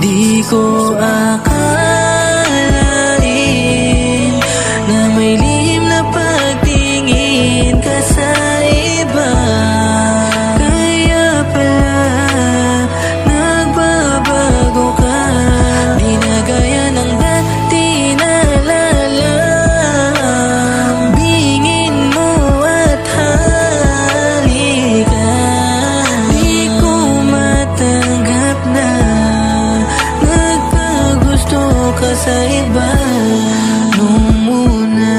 Di ko akalain na may lihim na pagtingin ka sa iba. Kaya pala nagbabago ka, di na gaya ng dati na lalambingin mo at halika. Di ko matanggap na nagkagusto ka sa iba. Nung muna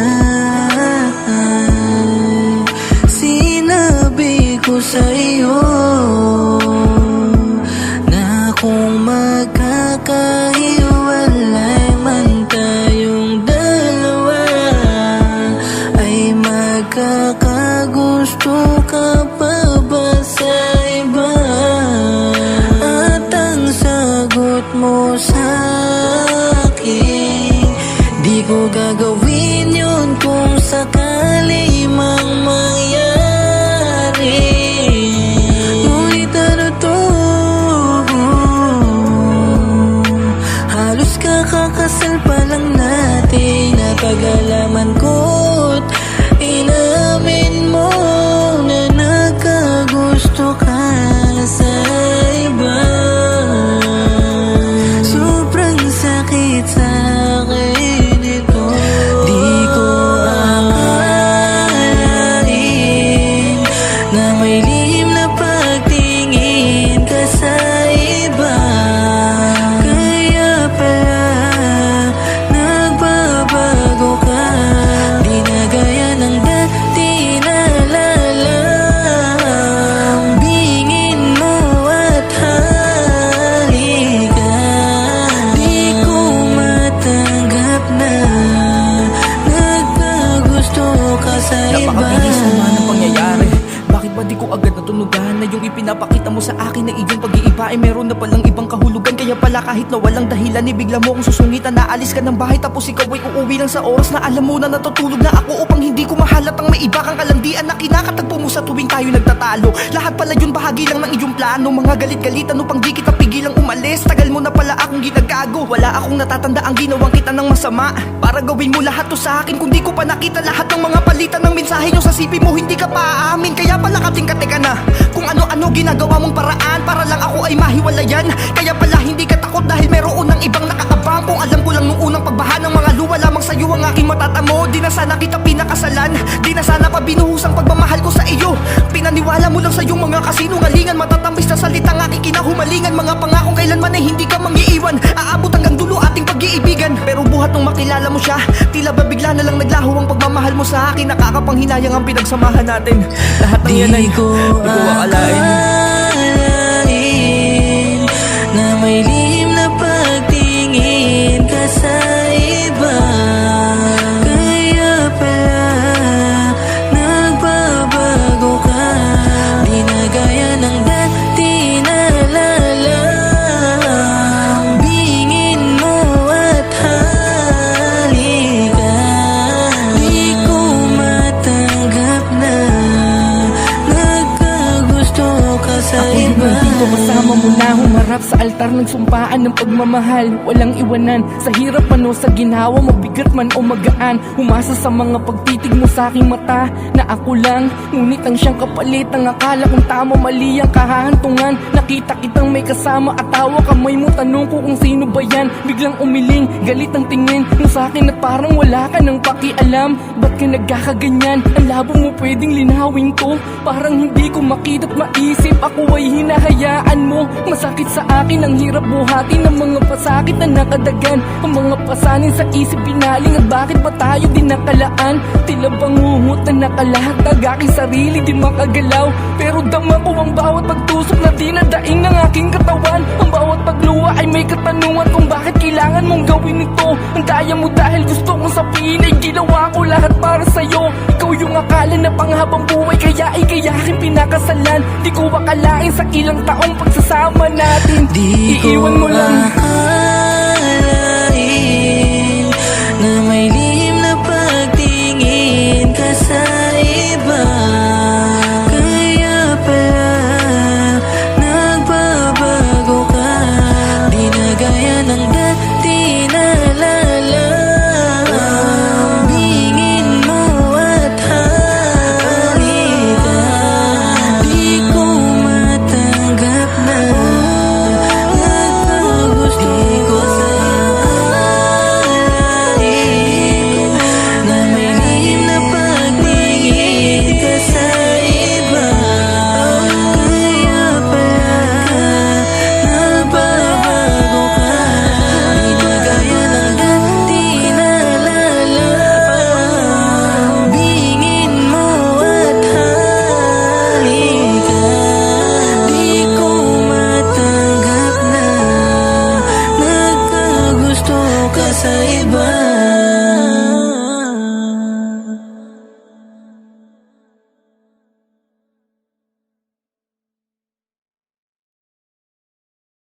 sinabi ko sa iyo na kung magkakahiwalay man tayong dalawa ay magkakagusto ka pa ba sa iba? At ang sagot mo sa akin, di ko gagawin yun kung sakali mang mangyari. Ngunit ano to, halos kakakasal pa lang natin, napag-alaman ko't inamin mo na nagkagusto ka sa iba. Sobrang sakit sa akin ito. Di ko akalain na may lihim na pagtingin ka sa iba. Kaya pala nagbabago ka, di na gaya ng dati na lalambingin mo at halika. Di ko matanggap na nagkagusto ka sa iba. Napakabilis naman ang pangyayari. Bakit ba di ko agad natunugan na yung ipinapakita mo sa akin na iyong pag-iiba ay meron na palang ibang kahulugan? Kaya pala kahit na walang dahilan ay bigla mo akong susungitan. Naalis ka ng bahay tapos ikaw ay uuwi lang sa oras na alam mo na natutulog na ako, upang hindi ko mahalatang may iba kang kalandian na kinakatagpo mo sa tuwing tayo nagtatalo. Lahat pala yun bahagi lang ng iyong plano, mga galit-galitan upang di kita pigilang umalis. Tagal mo na pala akong ginagago, wala akong natatanda ang ginawang kita ng masama para gawin mo lahat to sa akin. Kung di ko pa nakita lahat ng mga palitan ng mensahe nyo sa sipi mo, hindi ka pa aamin. Kaya pala kating-kate ka na kung ano-ano ginagawa mong paraan para lang ako ay mahiwalayan. Kaya pala hindi ka takot dahil meron ng ibang nakaabang. Kung alam ko lang nung unang pagbaha ng mga luwa lamang sa'yo ang aking matatamo, di na sana kita pinakasalan, di na sana pa binuhusang pagmamahal ko sa iyo. Pinaniwala mo lang sa iyong mga kasinungalingan, matatamis na salitang aking kinahumalingan. Mga pangakong kailanman ay hindi ka mangiiwan, aabot hanggang dulo ating pag-iibigan. Pero buhat nung makilala mo siya, tila ba bigla na lang naglaho ang pagmamahal mo sa akin. Nakakapanghinayang ang pinagsamahan natin. Lahat ng yan ay Di ko akalain na may lihim na pagtingin ka sa iba. Kaya pala nagbabago ka, di na gaya ng dati na lalambingin mo at halika. Di ko matanggap na nagkagusto ka sa iba. Dito kasama mo na humarap sa altar ng sumpaan ng pagmamahal. Walang iwanan sa hirap man o sa ginawa, mabigat man o magaan. Umasa sa mga pagtitig mo sa aking mata na ako lang, ngunit ang siyang kapalit. Ang akala kong tama, mali ang kahahantungan. Nakita kitang may kasama at tawa kamay mo, tanong ko kung sino ba yan. Biglang umiling, galit ang tingin mo sa akin at parang wala ka ng pakialam. Ba't ka nagkakaganyan? Ang labo mo, pwedeng linawin ko. Parang hindi ko makita't maisip, ako ay hinahayaan mo. Masakit sa akin, ang hirap buhatin ng mga pasakit na nakadagan. Ang mga pasanin sa isip pinaling, at bakit ba tayo di nakalaan? Tila bangungot na nakalatag, aking sarili di makagalaw. Pero dama ko ang bawat pagtusok na dinadaing ng aking katawan. Ang bawat pagluwa ay may katanungan kung bakit kailangan mong gawin ito. Ang daya mo dahil gusto kong sabihin ay ginawa ko lahat para sa'yo. Ikaw yung akala na panghabang buhay, kaya aking pinakasalan. Di ko akalain sa ilang taong pagsasama natin, iiwan mo lang. Akalain na may lihim na pagtingin ka sa iba. Kaya pala nagbabago ka, di na gaya sa iba.